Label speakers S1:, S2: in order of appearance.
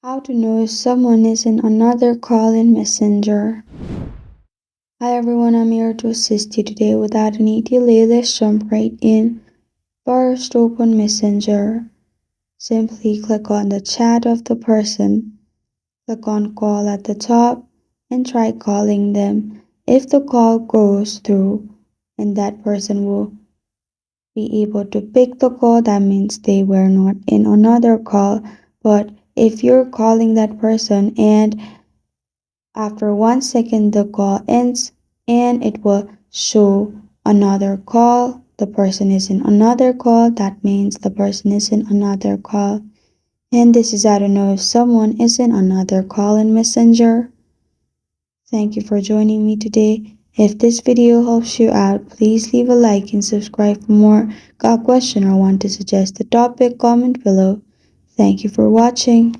S1: How to know if someone is in another call in Messenger. Hi everyone, I'm here to assist you today. Without any delay, let's jump right in. First, open Messenger. Simply click on the chat of the person. Click on call at the top and try calling them. If the call goes through and that person will be able to pick the call, that means they were not in another call. But if you're calling that person and after 1 second the call ends and it will show another call, the person is in another call, that means the person is in another call. And this is how to know if someone is in another call in Messenger. Thank you for joining me today. If this video helps you out, please leave a like and subscribe for more. Got a question or want to suggest a topic? Comment below. Thank you for watching.